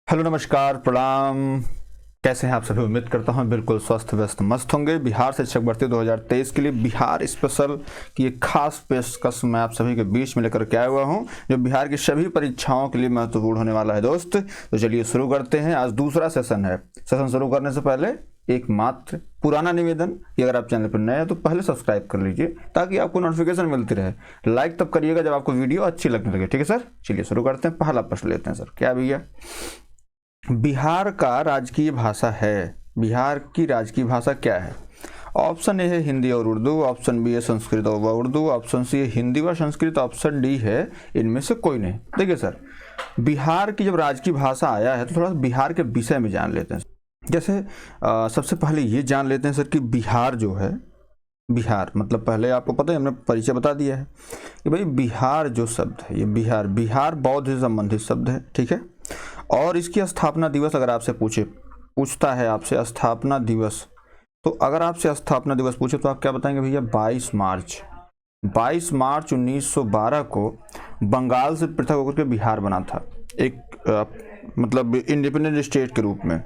Hello नमस्कार प्रणाम। कैसे हैं आप सभी? उम्मीद करता हूं बिल्कुल स्वस्थ व्यस्त मस्त होंगे। बिहार शिक्षक भर्ती 2023 के लिए बिहार स्पेशल की एक खास पेशकश मैं आप सभी के बीच में लेकर के आया हुआ हूं, जो बिहार की सभी परीक्षाओं के लिए महत्वपूर्ण होने वाला है दोस्त। तो चलिए शुरू करते हैं। आज दूसरा सेशन है। सेशन शुरू करने से पहले एक मात्र पुराना निवेदन कि अगर आप चैनल पर नए हैं तो पहले सब्सक्राइब कर लीजिए ताकि आपको नोटिफिकेशन मिलती रहे। लाइक तब करिएगा जब आपको वीडियो अच्छी लगने लगे। ठीक है सर, चलिए शुरू करते हैं। पहला प्रश्न लेते हैं सर। क्या भैया? बिहार का राजकीय भाषा है, बिहार की राजकीय भाषा क्या है? ऑप्शन ए है हिंदी और उर्दू, ऑप्शन बी है संस्कृत व उर्दू, ऑप्शन सी है हिंदी व संस्कृत, ऑप्शन डी है इनमें से कोई नहीं। देखिए सर, बिहार की जब राजकीय भाषा आया है तो थोड़ा बिहार के विषय में जान लेते हैं। जैसे सबसे पहले ये जान लेते हैं सर कि बिहार जो है, बिहार मतलब पहले आपको पता है, हमने परिचय बता दिया है कि भाई बिहार जो शब्द है ये बिहार बौद्ध से संबंधित शब्द है। ठीक है, और इसकी स्थापना दिवस अगर आपसे पूछता है आपसे स्थापना दिवस, तो अगर आपसे स्थापना दिवस पूछे तो आप क्या बताएंगे भैया? 22 मार्च 1912 को बंगाल से पृथक होकर के बिहार बना था, एक मतलब इंडिपेंडेंट स्टेट के रूप में।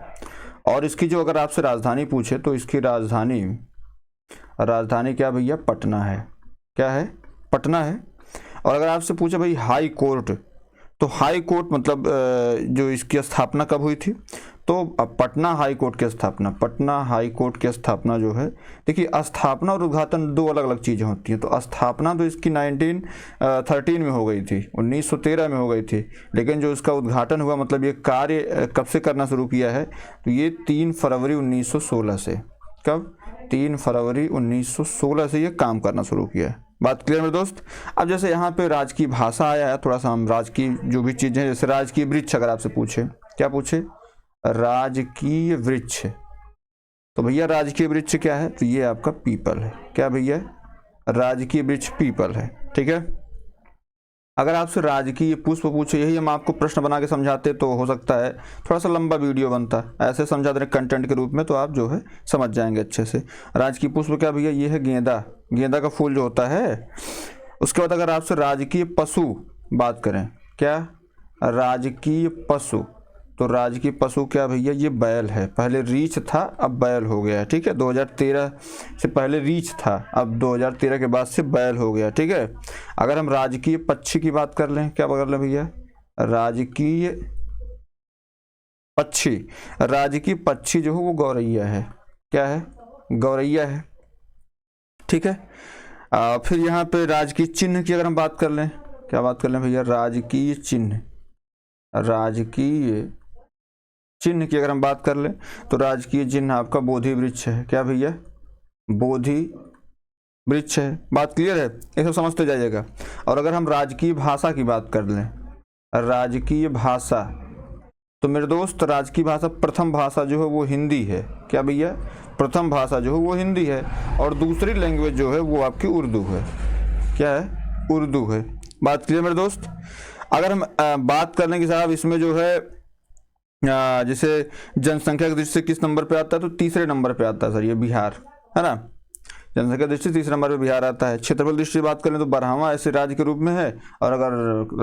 और इसकी जो अगर आपसे राजधानी पूछे तो इसकी राजधानी क्या भैया? पटना है। क्या है? पटना है। और अगर आपसे पूछे भाई हाई कोर्ट, तो हाई कोर्ट मतलब जो इसकी स्थापना कब हुई थी, तो पटना हाई कोर्ट की स्थापना जो है, देखिए स्थापना और उद्घाटन दो अलग अलग चीज़ें होती हैं। तो स्थापना तो इसकी 1913 में हो गई थी, 1913 में हो गई थी, लेकिन जो इसका उद्घाटन हुआ मतलब ये कार्य कब से करना शुरू किया है, तो ये 3 फरवरी 1916 से। कब? 3 फरवरी 1916 से ये काम करना शुरू किया है। बात क्लियर मेरे दोस्त? अब जैसे यहाँ पे राजकीय भाषा आया है, थोड़ा सा हम राजकीय जो भी चीज़ें, जैसे राजकीय वृक्ष अगर आपसे पूछे, क्या पूछे? राजकीय वृक्ष। तो भैया राजकीय वृक्ष क्या है? तो ये आपका पीपल है। क्या भैया? राजकीय वृक्ष पीपल है। ठीक है। अगर आपसे राजकीय पुष्प पूछे, यही हम आपको प्रश्न बना के समझाते तो हो सकता है थोड़ा सा लंबा वीडियो बनता, ऐसे समझा दें कंटेंट के रूप में तो आप जो है समझ जाएंगे अच्छे से। राजकीय पुष्प क्या भैया? ये है गेंदा का फूल जो होता है। उसके बाद अगर आपसे राजकीय पशु बात करें, क्या? राजकीय पशु, तो राजकीय पशु क्या भैया? ये बैल है। पहले रीछ था, अब बैल हो गया। ठीक है, 2013 से पहले रीछ था, अब 2013 के बाद से बैल हो गया। ठीक है। अगर हम राजकीय पक्षी की बात कर लें, क्या कर लें भैया? राजकीय पक्षी जो है वो गौरैया है। क्या है? गौरैया है। ठीक है। फिर यहाँ पे राजकीय चिन्ह की अगर हम बात कर लें, क्या बात कर लें भैया? राजकीय चिन्ह की अगर हम बात कर लें तो राजकीय चिन्ह आपका बोधि वृक्ष है। क्या भैया? बोधि वृक्ष है। बात क्लियर है? ये सब समझते जाइएगा। और अगर हम राजकीय भाषा की बात कर लें, राजकीय भाषा, तो मेरे दोस्त राजकीय भाषा प्रथम भाषा जो है वो हिंदी है। क्या भैया? प्रथम भाषा जो है वो हिंदी है, और दूसरी लैंग्वेज जो है वो आपकी उर्दू है। क्या है? उर्दू है। बात क्लियर मेरे दोस्त? अगर हम बात कर लें कि साहब इसमें जो है जैसे जनसंख्या की दृष्टि से किस नंबर पे आता है, तो तीसरे नंबर पे आता है सर ये बिहार, है ना। जनसंख्या दृष्टि से तीसरे नंबर पे बिहार आता है। क्षेत्रफल दृष्टि से बात करें तो 12वां ऐसे राज्य के रूप में है, और अगर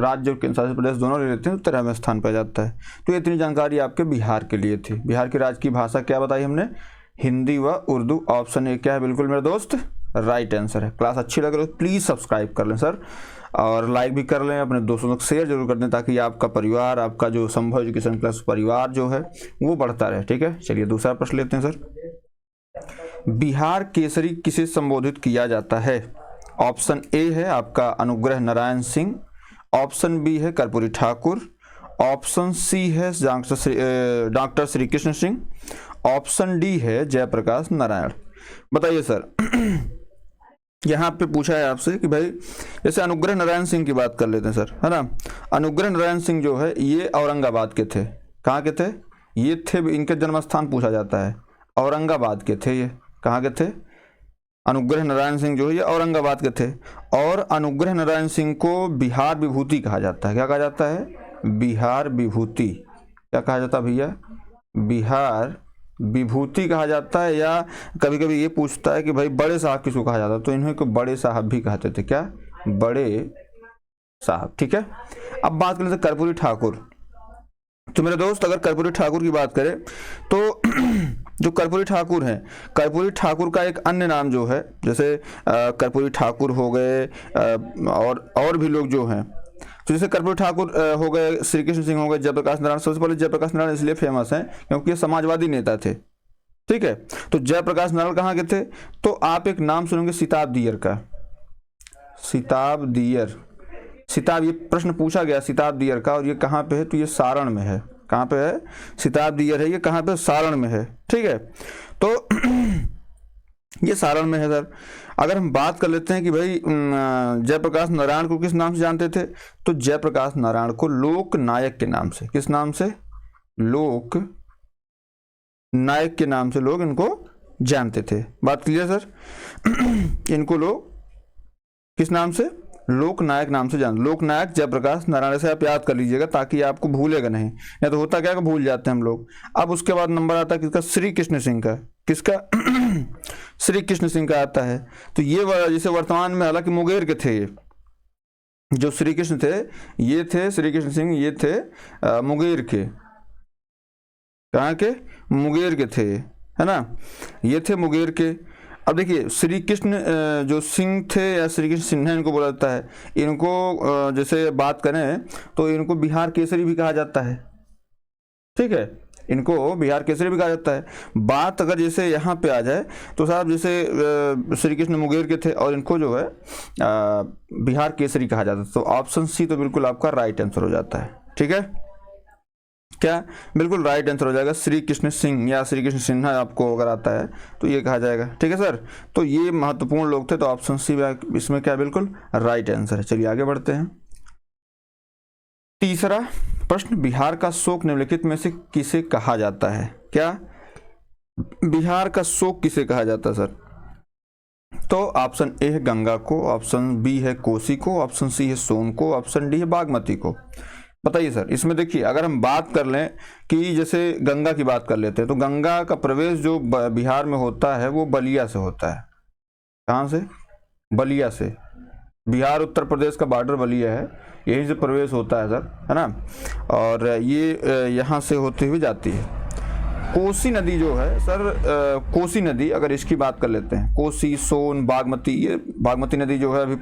राज्य और केंद्र शासित प्रदेश दोनों ले लेते हैं तो 13वें स्थान पर जाता है। तो इतनी जानकारी आपके बिहार के लिए थी। बिहार की राजकीय भाषा क्या बताई हमने? हिंदी व उर्दू। ऑप्शन ए क्या है? बिल्कुल मेरे दोस्त राइट आंसर है। क्लास अच्छी लग रही है प्लीज़ सब्सक्राइब कर लें सर, और लाइक भी कर लें, अपने दोस्तों तक शेयर जरूर कर दें ताकि आपका परिवार, आपका जो संभव एजुकेशन प्लस परिवार जो है वो बढ़ता रहे। ठीक है, चलिए दूसरा प्रश्न लेते हैं सर। बिहार केसरी किसे संबोधित किया जाता है? ऑप्शन ए है आपका अनुग्रह नारायण सिंह, ऑप्शन बी है कर्पूरी ठाकुर, ऑप्शन सी है doctor Shri Krishna Singh, option D है जयप्रकाश नारायण। बताइए सर। यहाँ पे पूछा है आपसे कि भाई जैसे अनुग्रह नारायण सिंह की बात कर लेते हैं सर, है ना। अनुग्रह नारायण सिंह जो है ये औरंगाबाद के थे। कहाँ के थे? ये थे, इनके जन्म स्थान पूछा जाता है, औरंगाबाद के थे। ये कहाँ के थे? अनुग्रह नारायण सिंह जो है ये औरंगाबाद के थे। और अनुग्रह नारायण सिंह को बिहार विभूति कहा जाता है। क्या कहा जाता है? बिहार विभूति। क्या कहा जाता है भैया? बिहार विभूति कहा जाता है। या कभी कभी ये पूछता है कि भाई बड़े साहब किसको कहा जाता है, तो इन्हें को बड़े साहब भी कहते थे। क्या? बड़े साहब। ठीक है। अब बात कर लेते कर्पूरी ठाकुर। तो मेरे दोस्त अगर कर्पूरी ठाकुर की बात करें तो जो कर्पूरी ठाकुर हैं, कर्पूरी ठाकुर का एक अन्य नाम जो है, जैसे कर्पूरी ठाकुर हो गए और भी लोग जो हैं, तो जैसे कर्पूरी ठाकुर हो गए, श्री कृष्ण सिंह हो गए, जयप्रकाश नारायण। सबसे पहले जयप्रकाश नारायण इसलिए फेमस हैं क्योंकि ये समाजवादी नेता थे, ठीक है। तो जयप्रकाश नारायण कहाँ के थे? तो आप एक नाम सुनेंगे सिताब दियर का, सिताब दियर। सिताब, ये प्रश्न पूछा गया सिताब दियर का, और ये कहाँ पे है? तो ये सारण में है। कहाँ पे है? सिताब दियर है, ये कहाँ पे? सारण में है, ठीक है। तो ये सारण में है सर। अगर हम बात कर लेते हैं कि भाई जयप्रकाश नारायण को किस नाम से जानते थे, तो जयप्रकाश नारायण को लोक नायक के नाम से, किस नाम से? लोक नायक के नाम से लोग इनको जानते थे। बात क्लियर सर? इनको लोग किस नाम से? लोक नायक नाम से जान, लोक नायक जयप्रकाश नारायण से आप याद कर लीजिएगा ताकि आपको भूलेगा नहीं, या तो होता क्या कि भूल जाते हैं हम लोग। अब उसके बाद नंबर आता है किसका? श्री कृष्ण सिंह का। किसका? श्री कृष्ण सिंह का आता है। तो ये जैसे वर्तमान में, हालांकि मुंगेर के थे, ये जो श्री कृष्ण थे ये थे, श्री कृष्ण सिंह ये थे मुंगेर के। कहाँ के? मुंगेर के थे, है ना, ये थे मुंगेर के। अब देखिए श्री कृष्ण जो सिंह थे या श्री कृष्ण सिन्हा इनको बोला जाता है। इनको जैसे बात करें तो इनको बिहार केसरी भी कहा जाता है, ठीक है, इनको बिहार केसरी भी कहा जाता है। बात अगर जैसे यहाँ पे आ जाए तो साहब जैसे श्री कृष्ण मुंगेर के थे और इनको जो है बिहार केसरी कहा जाता है। तो ऑप्शन सी तो बिल्कुल आपका राइट आंसर हो जाता है, ठीक है। क्या? बिल्कुल राइट आंसर हो जाएगा। श्री कृष्ण सिंह या श्री कृष्ण सिन्हा आपको अगर आता है तो ये कहा जाएगा, ठीक है सर। तो ये महत्वपूर्ण लोग थे, तो ऑप्शन सी इसमें क्या बिल्कुल राइट आंसर है। चलिए आगे बढ़ते हैं। तीसरा प्रश्न, बिहार का शोक निम्नलिखित में से किसे कहा जाता है? क्या? बिहार का शोक किसे कहा जाता है सर? तो ऑप्शन ए है गंगा को, ऑप्शन बी है कोसी को, ऑप्शन सी है सोन को, ऑप्शन डी है बागमती को। बताइए सर। इसमें देखिए अगर हम बात कर लें कि जैसे गंगा की बात कर लेते हैं तो गंगा का प्रवेश जो बिहार में होता है वो बलिया से होता है। कहाँ से? बलिया से। बिहार उत्तर प्रदेश का बॉर्डर बलिया है, यहीं से प्रवेश होता है सर, है ना। और ये यहाँ से होते हुए जाती है। कोसी नदी जो है सर, कोसी नदी अगर इसकी बात कर लेते हैं, कोसी, सोन, बागमती, ये बागमती नदी जो है अभी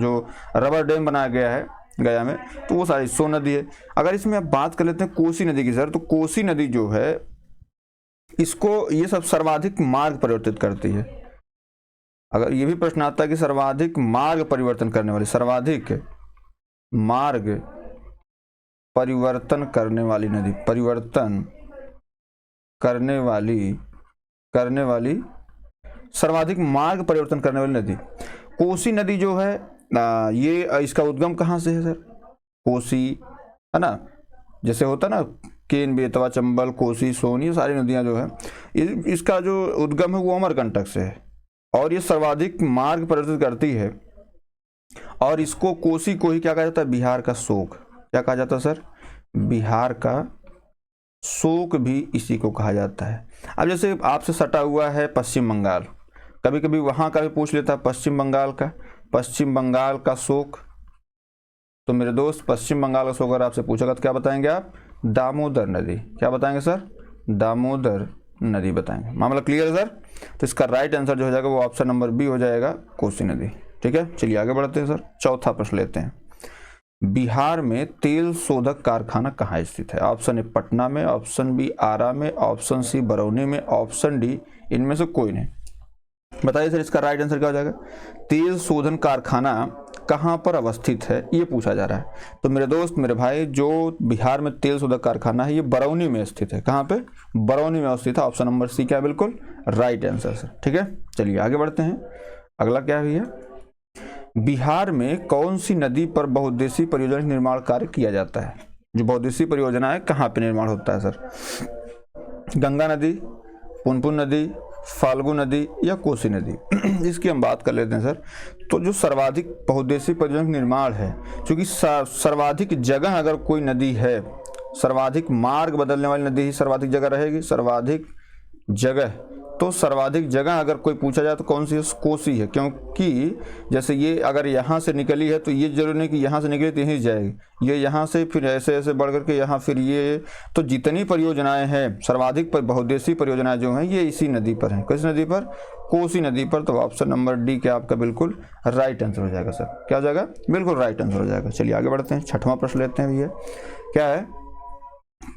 जो रबर डैम बनाया गया है गया में, तो वो सारी सोन नदी है। अगर इसमें आप बात कर लेते हैं कोसी नदी की सर, तो कोसी नदी जो है इसको ये सब सर्वाधिक मार्ग परिवर्तित करती है। अगर ये भी प्रश्न आता है कि सर्वाधिक मार्ग परिवर्तन करने वाली, सर्वाधिक मार्ग परिवर्तन करने वाली नदी, परिवर्तन करने वाली सर्वाधिक मार्ग परिवर्तन करने वाली नदी कोसी नदी जो है, ये इसका उद्गम कहाँ से है सर? कोसी, है ना, जैसे होता ना केन, बेतवा, चंबल, कोसी, सोन, ये सारी नदियां जो है इसका जो उद्गम है वो अमरकंटक से है, और ये सर्वाधिक मार्ग परिवर्तित करती है। और इसको, कोसी को ही क्या कहा जाता है? बिहार का शोक। क्या कहा जाता है सर? बिहार का शोक भी इसी को कहा जाता है। अब जैसे आपसे सटा हुआ है पश्चिम बंगाल, कभी कभी वहां का भी पूछ लेता है पश्चिम बंगाल का, पश्चिम बंगाल का शोक। तो मेरे दोस्त पश्चिम बंगाल का शोक अगर आपसे पूछेगा तो क्या बताएंगे आप? दामोदर नदी। क्या बताएंगे सर? दामोदर नदी बताएंगे। मामला क्लियर है सर? तो इसका राइट आंसर जो हो जाएगा वो ऑप्शन नंबर बी हो जाएगा, कोसी नदी, ठीक है। चलिए आगे बढ़ते हैं सर। चौथा प्रश्न लेते हैं। बिहार में तेल शोधक कारखाना कहाँ स्थित है? ऑप्शन ए पटना में, ऑप्शन बी आरा में, ऑप्शन सी बरौनी में, ऑप्शन डी इनमें से कोई नहीं। बताइए सर इसका राइट आंसर क्या हो जाएगा? तेल शोधन कारखाना कहाँ पर अवस्थित है ये पूछा जा रहा है। तो मेरे दोस्त, मेरे भाई, जो बिहार में तेल शोधक कारखाना है ये बरौनी में स्थित है। कहाँ पे? बरौनी में स्थित है। ऑप्शन नंबर सी क्या है? बिल्कुल राइट आंसर सर, ठीक है। चलिए आगे बढ़ते हैं। अगला क्या है भैया? बिहार में कौन सी नदी पर बहुउद्देशीय परियोजना निर्माण कार्य किया जाता है? जो बहुउद्देशीय परियोजना है कहाँ पे निर्माण होता है सर? गंगा नदी, पुनपुन नदी, फाल्गु नदी या कोसी नदी? इसकी हम बात कर लेते हैं सर। तो जो सर्वाधिक बहुउद्देशीय परियोजना निर्माण है, क्योंकि सर्वाधिक जगह अगर कोई नदी है, सर्वाधिक मार्ग बदलने वाली नदी ही सर्वाधिक जगह रहेगी। सर्वाधिक जगह तो सर्वाधिक जगह अगर कोई पूछा जाए तो कौन सी है? कोसी है, क्योंकि जैसे ये अगर यहाँ से निकली है तो ये जरूरी नहीं कि यहाँ से निकली तो यहीं जाएगी, ये यहाँ से फिर ऐसे ऐसे बढ़ करके यहाँ, फिर ये, तो जितनी परियोजनाएं हैं सर्वाधिक बहुउद्देशीय परियोजनाएं जो हैं ये इसी नदी पर हैं। किस नदी पर? कोसी नदी पर। तो ऑप्शन नंबर डी क्या आपका बिल्कुल राइट आंसर हो जाएगा सर। क्या हो जाएगा? बिल्कुल राइट आंसर हो जाएगा। चलिए आगे बढ़ते हैं, छठवां प्रश्न लेते हैं भैया। क्या है?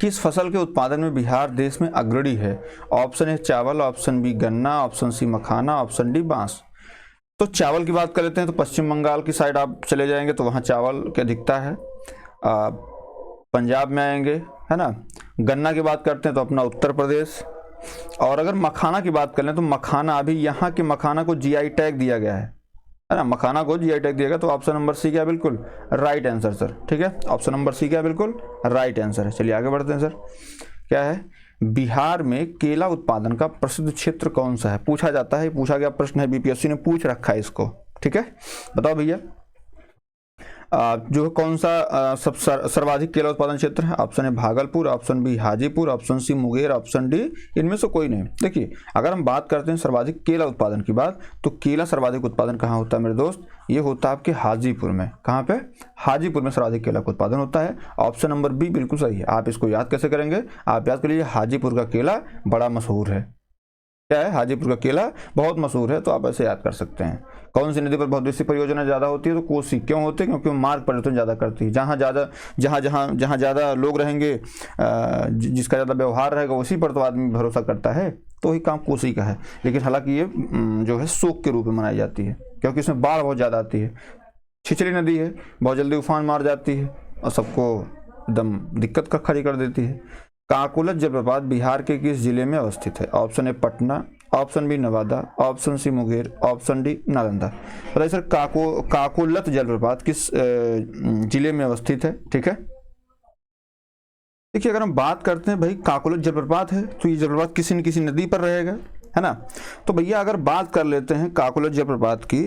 किस फसल के उत्पादन में बिहार देश में अग्रणी है? ऑप्शन ए चावल, ऑप्शन बी गन्ना, ऑप्शन सी मखाना, ऑप्शन डी बांस। तो चावल की बात कर लेते हैं तो पश्चिम बंगाल की साइड आप चले जाएंगे तो वहाँ चावल की अधिकता है। पंजाब में आएंगे, है ना। गन्ना की बात करते हैं तो अपना उत्तर प्रदेश। और अगर मखाना की बात कर लें तो मखाना, अभी यहाँ के मखाना को जीआई टैग दिया गया है ना, मखाना को जीआई टैग दिया गया। तो ऑप्शन नंबर सी क्या बिल्कुल राइट आंसर सर। ठीक है, ऑप्शन नंबर सी क्या बिल्कुल राइट आंसर है। चलिए आगे बढ़ते हैं सर। क्या है? बिहार में केला उत्पादन का प्रसिद्ध क्षेत्र कौन सा है? पूछा जाता है, पूछा गया प्रश्न है, बीपीएससी ने पूछ रखा है इसको। ठीक है, बताओ भैया जो कौन सा सब सर्वाधिक केला उत्पादन क्षेत्र है? ऑप्शन है Bhagalpur, option B Hajipur, option C Munger, option D इनमें से कोई नहीं। देखिए अगर हम बात करते हैं सर्वाधिक केला उत्पादन की बात, तो केला सर्वाधिक उत्पादन कहाँ होता है मेरे दोस्त? ये होता है आपके हाजीपुर में। कहाँ पे? हाजीपुर में सर्वाधिक केला का उत्पादन होता है। ऑप्शन नंबर बी बिल्कुल सही है। आप इसको याद कैसे करेंगे? आप याद करिए हाजीपुर का केला बड़ा मशहूर है। क्या है? हाजीपुर का केला बहुत मशहूर है, तो आप ऐसे याद कर सकते हैं। कौन सी नदी पर बहुउद्देशीय परियोजना ज़्यादा होती है? तो कोसी। क्यों होती है? क्योंकि मार्ग परिवर्तन ज़्यादा करती है। जहाँ ज़्यादा लोग रहेंगे, जिसका ज़्यादा व्यवहार रहेगा उसी पर तो आदमी भरोसा करता है, तो वही काम कोसी का है। लेकिन हालांकि ये जो है शोक के रूप में मनाई जाती है, क्योंकि इसमें बाढ़ बहुत ज़्यादा आती है। छिछली नदी है, बहुत जल्दी उफान मार जाती है और सबको एकदम दिक्कत का खड़ी कर देती है। काकोलत जलप्रपात बिहार के किस जिले में अवस्थित है? Option A Patna, option B Nawada, option C Munger, option D Nalanda. बताइए सर काकोलत जलप्रपात किस जिले में अवस्थित है? ठीक है, देखिए अगर हम बात करते हैं भाई काकोलत जलप्रपात है तो ये जलप्रपात किसी न किसी नदी पर रहेगा, है ना। तो भैया अगर बात कर लेते हैं काकोलत जलप्रपात की,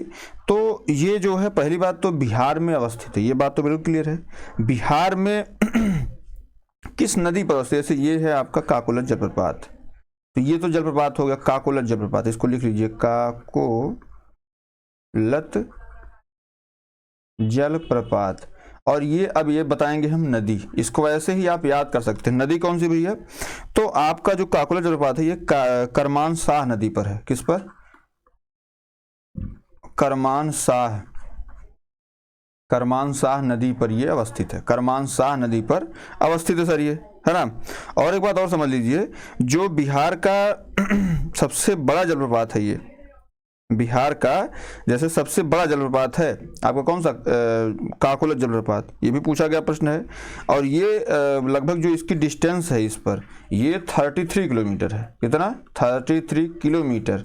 तो ये जो है पहली बात तो बिहार में अवस्थित है, ये बात तो बिल्कुल क्लियर है। बिहार में किस नदी पर अवस्थित? जैसे ये है आपका काकोलत जलप्रपात, तो ये तो जलप्रपात हो गया काकोलत जलप्रपात, इसको लिख लीजिए काकोलत जलप्रपात। और ये अब ये बताएंगे हम नदी, इसको वैसे ही आप याद कर सकते हैं। नदी कौन सी भैया? तो आपका जो काकोलत जलप्रपात है ये करमानशाह नदी पर है। किस पर? करमानशाह नदी पर ये अवस्थित है। करमानशाह नदी पर अवस्थित है सर ये, है ना। और एक बात और समझ लीजिए, जो बिहार का सबसे बड़ा जलप्रपात है, ये बिहार का जैसे सबसे बड़ा जलप्रपात है आपका कौन सा? काकोलत जलप्रपात, ये भी पूछा गया प्रश्न है। और ये लगभग जो इसकी डिस्टेंस है इस पर, ये 33 किलोमीटर है। कितना? 33 किलोमीटर,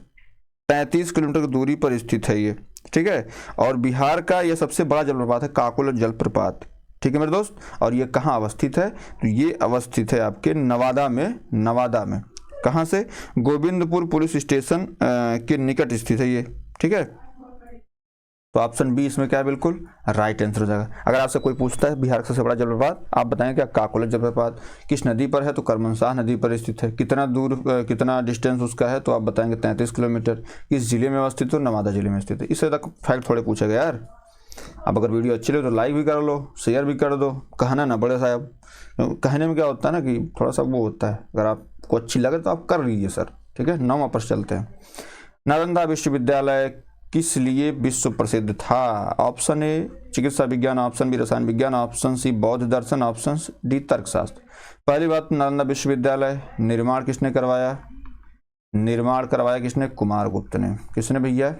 35 किलोमीटर की दूरी पर स्थित है ये। ठीक है, और बिहार का ये सबसे बड़ा जलप्रपात है काकोलत जलप्रपात। ठीक है मेरे दोस्त, और ये कहाँ अवस्थित है? तो ये अवस्थित है आपके नवादा में। नवादा में कहाँ से? गोविंदपुर पुलिस स्टेशन के निकट स्थित है ये। ठीक है, तो ऑप्शन बी इसमें क्या है बिल्कुल राइट आंसर हो जाएगा। अगर आपसे कोई पूछता है बिहार का सबसे बड़ा जलप्रपात, आप बताएंगे क्या? काकोलत जलप्रपात। किस नदी पर है? तो करमानशाह नदी पर स्थित है। कितना दूर, कितना डिस्टेंस उसका है? तो आप बताएंगे 33 किलोमीटर। किस जिले में अवस्थित हो? नवादा जिले में स्थित है। इससे तक फैक्ट थोड़े पूछे गए यार। अब अगर वीडियो अच्छी लगे तो लाइक भी कर लो, शेयर भी कर दो, कहना ना बड़े साहब। कहने में क्या होता है ना कि थोड़ा सा वो होता है, अगर आपको अच्छी लगे तो आप कर लीजिए सर। ठीक है, 9 पर चलते हैं। नालंदा विश्वविद्यालय किस लिए विश्व प्रसिद्ध था? ऑप्शन ए चिकित्सा विज्ञान, ऑप्शन बी रसायन विज्ञान, ऑप्शन सी बौद्ध दर्शन, ऑप्शन डी तर्कशास्त्र। पहली बात, नालंदा विश्वविद्यालय निर्माण किसने करवाया? निर्माण करवाया किसने? कुमारगुप्त ने। किसने भैया?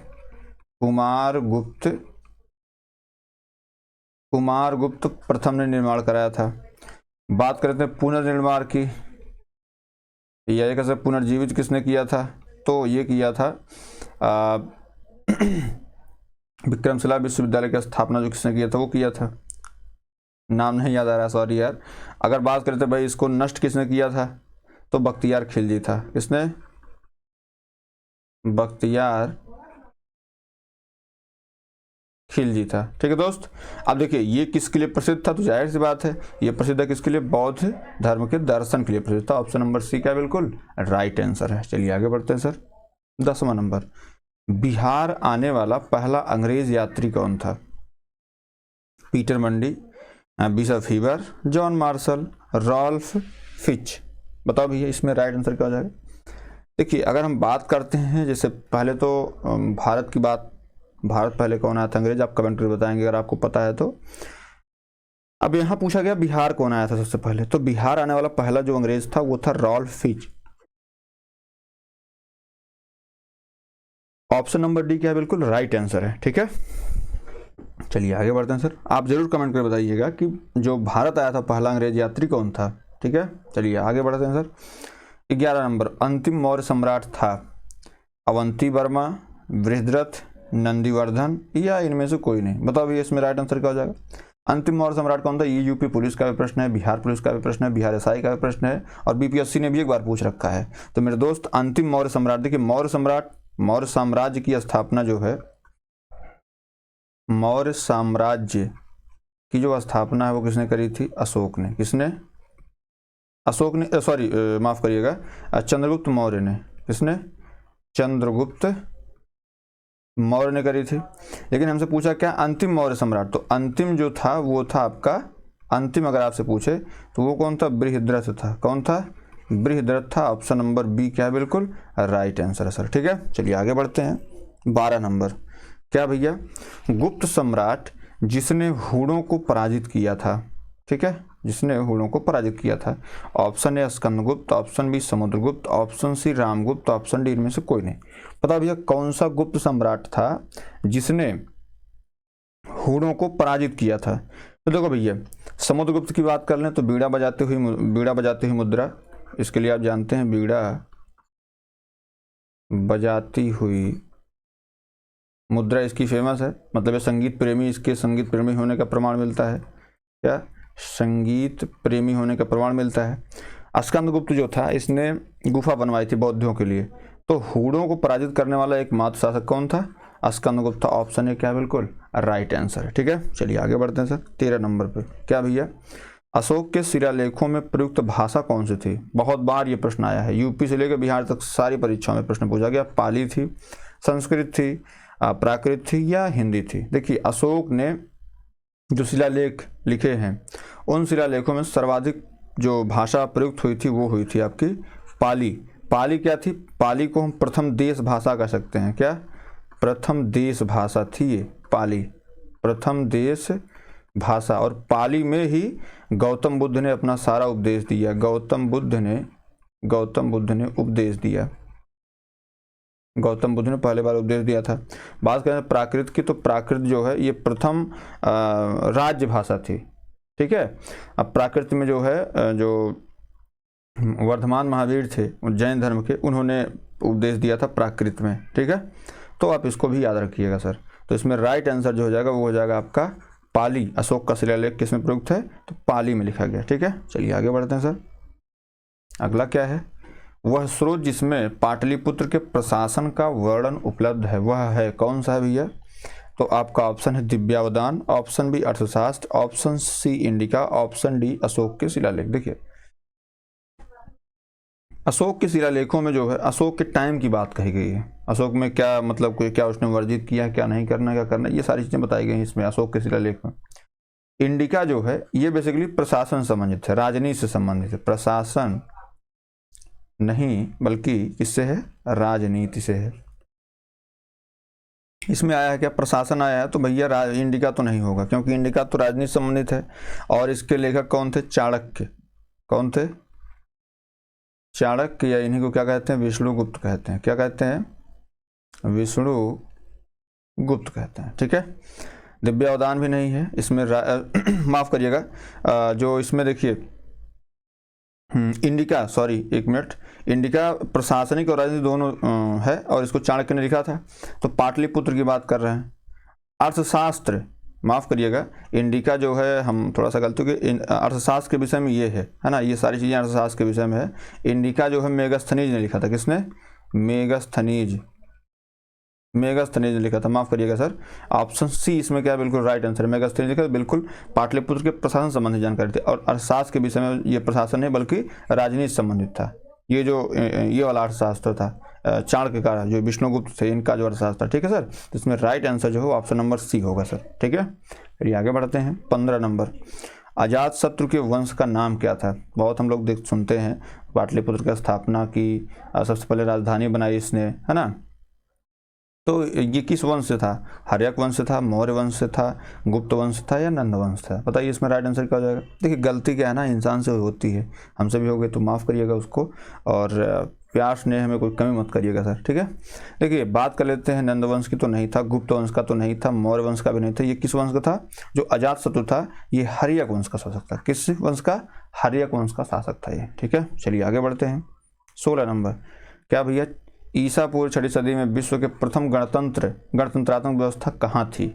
कुमारगुप्त प्रथम ने निर्माण कराया था। बात करते हैं पुनर्निर्माण की, या कैसे पुनर्जीवित किसने किया था? तो ये किया था विक्रमशिला विश्वविद्यालय की स्थापना जो किसने किया था? वो किया था, नाम नहीं याद आ रहा, सॉरी यार। अगर बात करते हैं भाई इसको नष्ट किसने किया था? तो बख्तियार खिलजी था। किसने? बख्तियार खिलजी था। ठीक है दोस्त, अब देखिए ये किसके लिए प्रसिद्ध था? तो जाहिर सी बात है ये प्रसिद्ध है किसके लिए? बौद्ध धर्म के दर्शन के लिए प्रसिद्ध था। ऑप्शन नंबर सी क्या बिल्कुल राइट आंसर है। चलिए आगे बढ़ते हैं सर। 10वां नंबर, बिहार आने वाला पहला अंग्रेज यात्री कौन था? Peter Mundy, Bishop Heber, John Marshall, Ralph Fitch. बताओ भैया इसमें राइट आंसर क्या हो जाएगा? देखिए अगर हम बात करते हैं, जैसे पहले तो भारत की बात, भारत पहले कौन आया था अंग्रेज, आप कमेंट करके बताएंगे अगर आपको पता है तो। अब यहाँ पूछा गया बिहार कौन आया था सबसे पहले, तो बिहार आने वाला पहला जो अंग्रेज था वो था Ralph Fitch. Option number D क्या है? बिल्कुल राइट आंसर है। ठीक है, चलिए आगे बढ़ते हैं सर। आप जरूर कमेंट करके बताइएगा कि जो भारत आया था पहला अंग्रेज यात्री कौन था। ठीक है, चलिए आगे बढ़ते हैं सर। 11 नंबर, अंतिम मौर्य सम्राट था अवंती वर्मा, बृहद्रथ, नंदीवर्धन या इनमें से कोई नहीं? बताओ भैया इसमें राइट आंसर क्या हो जाएगा? अंतिम मौर्य सम्राट कौन था? ये यूपी पुलिस का भी प्रश्न है, बिहार पुलिस का भी प्रश्न है, बिहार एसआई का भी प्रश्न है, और बीपीएससी ने भी एक बार पूछ रखा है। तो मेरे दोस्त अंतिम मौर्य सम्राट, देखिए मौर्य साम्राज्य की स्थापना जो है, मौर्य साम्राज्य की जो स्थापना है वो किसने करी थी? अशोक ने। किसने? अशोक ने, सॉरी माफ करिएगा, चंद्रगुप्त मौर्य ने। किसने? चंद्रगुप्त मौर्य ने करी थी। लेकिन हमसे पूछा क्या? अंतिम मौर्य सम्राट, तो अंतिम जो था वो था आपका, अंतिम अगर आपसे पूछे तो वो कौन था? बृहद्रथ था। कौन था? बृहद्रथ था। ऑप्शन नंबर बी क्या है? बिल्कुल राइट आंसर है सर। ठीक है, चलिए आगे बढ़ते हैं। 12 नंबर, क्या भैया? गुप्त सम्राट जिसने हूणों को पराजित किया था। ठीक है, जिसने हूणों को पराजित किया था। Option A Skandagupta, option B Samudragupta, option C Ramagupta, option D इनमें से कोई नहीं। पता भैया कौन सा गुप्त सम्राट था जिसने हूणों को पराजित किया था? तो देखो भैया, समुद्रगुप्त की बात कर लें तो बीड़ा बजाती हुई मुद्रा, इसके लिए आप जानते हैं बीड़ा बजाती हुई मुद्रा इसकी फेमस है, मतलब ये संगीत प्रेमी, इसके संगीत प्रेमी होने का प्रमाण मिलता है। क्या? संगीत प्रेमी होने का प्रमाण मिलता है। स्कंदगुप्त जो था इसने गुफा बनवाई थी बौद्धों के लिए, तो हूणों को पराजित करने वाला एकमात्र शासक कौन था? स्कंदगुप्त था। ऑप्शन ए क्या? बिल्कुल राइट आंसर है। ठीक है, चलिए आगे बढ़ते हैं सर। 13 नंबर पे, क्या भैया? अशोक के शिलालेखों में प्रयुक्त भाषा कौन सी थी? बहुत बार ये प्रश्न आया है, यूपी से लेकर बिहार तक सारी परीक्षाओं में प्रश्न पूछा गया। पाली थी, संस्कृत थी, प्राकृत थी या हिंदी थी? देखिए अशोक ने जो शिलालेख लिखे हैं उन शिलालेखों में सर्वाधिक जो भाषा प्रयुक्त हुई थी वो हुई थी आपकी पाली। पाली क्या थी? पाली को हम प्रथम देश भाषा कह सकते हैं। क्या? प्रथम देश भाषा थी ये पाली, प्रथम देश भाषा। और पाली में ही गौतम बुद्ध ने अपना सारा उपदेश दिया। गौतम बुद्ध ने उपदेश दिया। गौतम बुद्ध ने पहले बार उपदेश दिया था। बात करें प्राकृत की, तो प्राकृत जो है ये प्रथम राज्य भाषा थी। ठीक है, अब प्राकृत में जो है जो वर्धमान महावीर थे जैन धर्म के, उन्होंने उपदेश दिया था प्राकृत में। ठीक है, तो आप इसको भी याद रखिएगा सर। तो इसमें राइट आंसर जो हो जाएगा वो हो जाएगा आपका पाली। अशोक का शिलालेख किसमें प्रयुक्त है? तो पाली में लिखा गया। ठीक है, चलिए आगे बढ़ते हैं सर। अगला क्या है? वह स्रोत जिसमें पाटलिपुत्र के प्रशासन का वर्णन उपलब्ध है वह है कौन सा है भैया? तो आपका ऑप्शन है Divyavadana, option B Arthashastra, option C Indica, option D Ashoka के शिलालेख। देखिए अशोक के शिलालेखों में जो है अशोक के टाइम की बात कही गई है। अशोक में क्या मतलब क्या उसने वर्जित किया, क्या नहीं करना, क्या करना, ये सारी चीजें बताई गई हैं इसमें अशोक के शिलालेख में। इंडिका जो है ये बेसिकली प्रशासन संबंधित है, राजनीति से संबंधित है। प्रशासन नहीं बल्कि किससे है? राजनीति से है। इसमें आया है क्या? प्रशासन आया है, तो भैया इंडिका तो नहीं होगा क्योंकि इंडिका तो राजनीति संबंधित है। और इसके लेखक कौन थे? चाणक्य। कौन थे? चाणक्य, या इन्हीं को क्या कहते हैं? विष्णुगुप्त कहते हैं। क्या कहते हैं? विष्णुगुप्त कहते हैं। ठीक है, दिव्यावदान भी नहीं है इसमें। माफ करिएगा, जो इसमें देखिए इंडिका, सॉरी एक मिनट, इंडिका प्रशासनिक और राजनीतिक दोनों है और इसको चाणक्य ने लिखा था। तो पाटलिपुत्र की बात कर रहे हैं। अर्थशास्त्र, माफ करिएगा, इंडिका जो है हम थोड़ा सा गलती की, अर्थशास्त्र के विषय में ये है ना, ये सारी चीज़ें अर्थशास्त्र के विषय में है। इंडिका जो है मेगास्थनीज ने लिखा था। किसने? मेगास्थनीज ने लिखा था। माफ करिएगा सर, ऑप्शन सी इसमें क्या है? बिल्कुल राइट आंसर। मेगास्थनीज लिखा, बिल्कुल पाटलिपुत्र के प्रशासन संबंधी जानकारी थी। और अर्थशास्त्र के विषय में ये प्रशासन नहीं बल्कि राजनीति संबंधित था। ये जो ये वाला अर्थशास्त्र था, चाणक्य का, जो विष्णुगुप्त थे, इनका जो अर्थशास्त्र था। ठीक है सर, तो इसमें राइट आंसर जो है ऑप्शन नंबर सी होगा सर। ठीक है, चलिए आगे बढ़ते हैं। 15 नंबर, अजातशत्रु के वंश का नाम क्या था? बहुत हम लोग सुनते हैं, पाटलिपुत्र की स्थापना की, सबसे पहले राजधानी बनाई इसने, है ना। तो ये किस वंश से था? हर्यक वंश से था, मौर्य वंश से था, गुप्त वंश था या नंद वंश था? बताइए इसमें राइट आंसर क्या हो जाएगा? देखिए गलती क्या है ना, इंसान से होती है, हमसे भी हो गई तो माफ़ करिएगा उसको, और प्यार स्नेह में कोई कमी मत करिएगा सर। ठीक है, देखिए बात कर लेते हैं। नंद वंश की तो नहीं था, गुप्त वंश का तो नहीं था, मौर्य वंश का भी नहीं था। ये किस वंश का था? जो अजातशत्रु था ये हर्यक वंश का शासक था। किस वंश का? हर्यक वंश का शासक था ये। ठीक है, चलिए आगे बढ़ते हैं। 16 नंबर, क्या भैया ईसा पूर्व 6वीं सदी में विश्व के प्रथम गणतंत्रात्मक व्यवस्था कहाँ थी?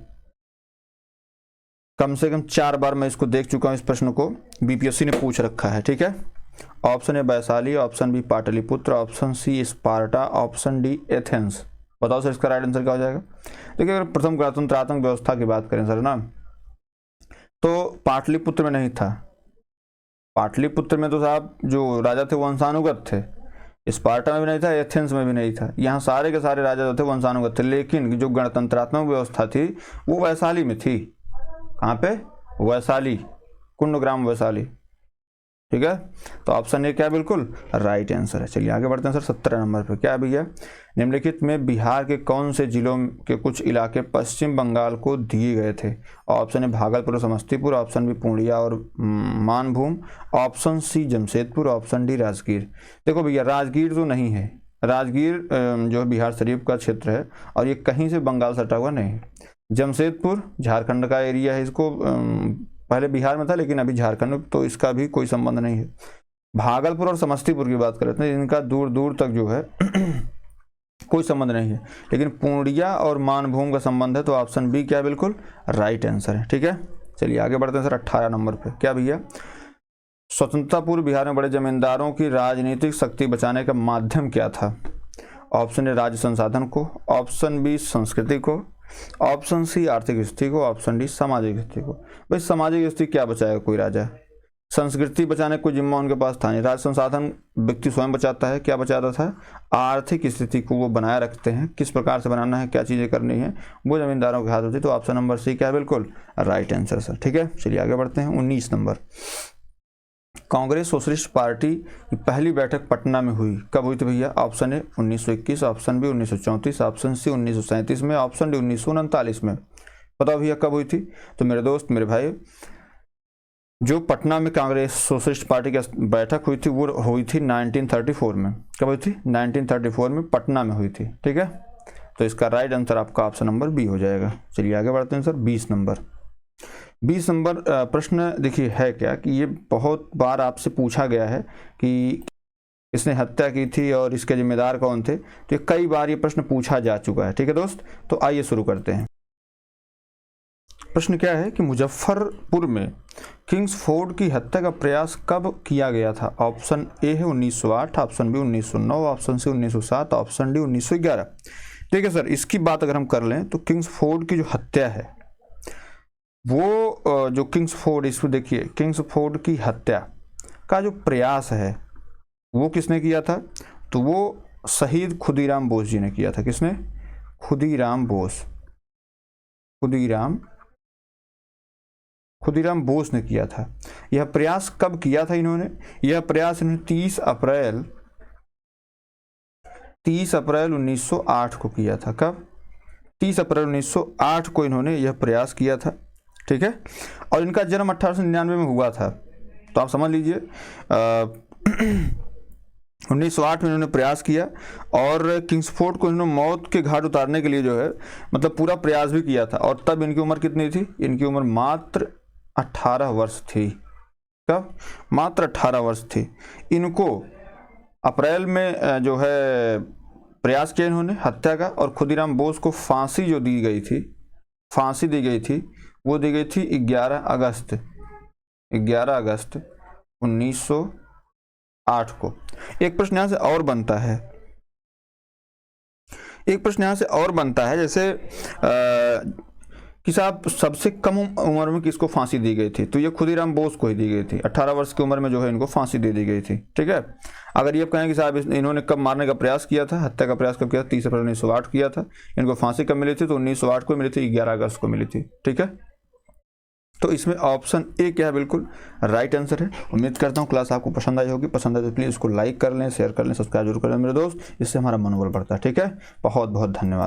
कम से कम 4 बार मैं इसको देख चुका हूं, इस प्रश्न को बीपीएससी ने पूछ रखा है। ठीक है, option A Vaishali, option B Pataliputra, option C Sparta, option D Athens. बताओ सर इसका राइट आंसर क्या हो जाएगा? देखिए अगर प्रथम गणतंत्रात्मक व्यवस्था की बात करें सर ना, तो पाटलिपुत्र में नहीं था। पाटलिपुत्र में तो साहब जो राजा थे वो वंशानुगत थे। स्पार्टा में भी नहीं था, एथेंस में भी नहीं था। यहाँ सारे के सारे राजा जो थे वंशानुगत थे, लेकिन जो गणतंत्रात्मक व्यवस्था थी वो वैशाली में थी। कहाँ पे? वैशाली, कुंडग्राम वैशाली। ठीक है, तो ऑप्शन ए क्या बिल्कुल राइट आंसर है। चलिए आगे बढ़ते हैं सर। 17 नंबर पे, क्या भैया निम्नलिखित में बिहार के कौन से जिलों के कुछ इलाके पश्चिम बंगाल को दिए गए थे? ऑप्शन ए भागलपुर और समस्तीपुर, ऑप्शन बी पूर्णिया और Manbhum, option C Jamshedpur, option D Rajgir. देखो भैया राजगीर तो नहीं है, राजगीर जो है बिहार शरीफ का क्षेत्र है और ये कहीं से बंगाल सटा हुआ नहीं है। जमशेदपुर झारखंड का एरिया है, इसको पहले बिहार में था लेकिन अभी झारखंड में, तो इसका भी कोई संबंध नहीं है। भागलपुर और समस्तीपुर की बात करते हैं, इनका दूर दूर तक जो है कोई संबंध नहीं है, लेकिन पूर्णिया और मानभूम का संबंध है। तो ऑप्शन बी क्या बिल्कुल राइट आंसर है। ठीक है, चलिए आगे बढ़ते हैं सर। 18 नंबर पे, क्या भैया स्वतंत्रता पूर्व बिहार में बड़े जमींदारों की राजनीतिक शक्ति बचाने का माध्यम क्या था? ऑप्शन ए राज्य संसाधन को, ऑप्शन बी संस्कृति को, ऑप्शन सी आर्थिक स्थिति को, ऑप्शन डी सामाजिक स्थिति को। भाई सामाजिक स्थिति क्या बचाएगा कोई राजा? संस्कृति बचाने को जिम्मा उनके पास था नहीं। राज्य संसाधन व्यक्ति स्वयं बचाता है, क्या बचाता था? आर्थिक स्थिति को वो बनाए रखते हैं, किस प्रकार से बनाना है, क्या चीजें करनी है, वो जमींदारों के हाथ होती है। तो ऑप्शन नंबर सी क्या है बिल्कुल राइट आंसर सर। ठीक है, चलिए आगे बढ़ते हैं। 19 नंबर, कांग्रेस सोशलिस्ट पार्टी की पहली बैठक पटना में हुई, कब हुई थी भैया? Option A 1921, option B 1934, option C 1937 में, ऑप्शन डी 1939 में। बताओ भैया कब हुई थी? तो मेरे दोस्त मेरे भाई, जो पटना में कांग्रेस सोशलिस्ट पार्टी की बैठक हुई थी वो हुई थी 1934 में। कब हुई थी? 1934 में पटना में हुई थी। ठीक है, तो इसका राइट आंसर आपका ऑप्शन नंबर बी हो जाएगा। चलिए आगे बढ़ते हैं सर। 20 नंबर, 20 नंबर प्रश्न देखिए है क्या कि ये बहुत बार आपसे पूछा गया है कि इसने हत्या की थी और इसके जिम्मेदार कौन थे, तो ये कई बार ये प्रश्न पूछा जा चुका है। ठीक है दोस्त, तो आइए शुरू करते हैं। प्रश्न क्या है कि मुजफ्फरपुर में किंग्सफोर्ड की हत्या का प्रयास कब किया गया था? ऑप्शन ए है 1908, option B 1909, option C 1907, option D 1911। ठीक है सर, इसकी बात अगर हम कर लें तो किंग्सफोर्ड की जो हत्या है वो जो किंग्सफोर्ड, इसको देखिए किंग्सफोर्ड की हत्या का जो प्रयास है वो किसने किया था? तो वो शहीद खुदीराम बोस जी ने किया था। किसने? खुदीराम बोस, खुदीराम बोस ने किया था। यह प्रयास कब किया था इन्होंने? यह प्रयास इन्होंने 30 अप्रैल 1908 को किया था। कब? 30 अप्रैल 1908 को इन्होंने यह प्रयास किया था। ठीक है, और इनका जन्म 1899 में हुआ था। तो आप समझ लीजिए 1908 में इन्होंने प्रयास किया और किंग्सफोर्ड को इन्होंने मौत के घाट उतारने के लिए जो है मतलब पूरा प्रयास भी किया था। और तब इनकी उम्र कितनी थी? इनकी उम्र मात्र 18 वर्ष थी। कब? मात्र 18 वर्ष थी। इनको अप्रैल में जो है प्रयास किया इन्होंने हत्या का, और खुदीराम बोस को फांसी जो दी गई थी, फांसी दी गई थी, वो दी गई थी 11 अगस्त 1908 को। एक प्रश्न यहाँ से और बनता है, जैसे कि साहब सबसे कम उम्र में किसको फांसी दी गई थी, तो ये खुदीराम बोस को ही दी गई थी। 18 वर्ष की उम्र में जो है इनको फांसी दे दी गई थी। ठीक है, अगर ये कहें कि साहब इन्होंने कब मारने का प्रयास किया था, हत्या का प्रयास कब किया था, 30 अप्रैल 1908 किया था। इनको फांसी कब मिली थी, तो 1908 को मिली थी, 11 अगस्त को मिली थी। ठीक है, तो इसमें ऑप्शन ए क्या है, बिल्कुल राइट आंसर है। उम्मीद करता हूँ क्लास आपको पसंद आई होगी। पसंद आए तो प्लीज़ इसको लाइक कर लें, शेयर कर लें, सब्सक्राइब जरूर कर लें मेरे दोस्त, इससे हमारा मनोबल बढ़ता है। ठीक है, बहुत बहुत धन्यवाद।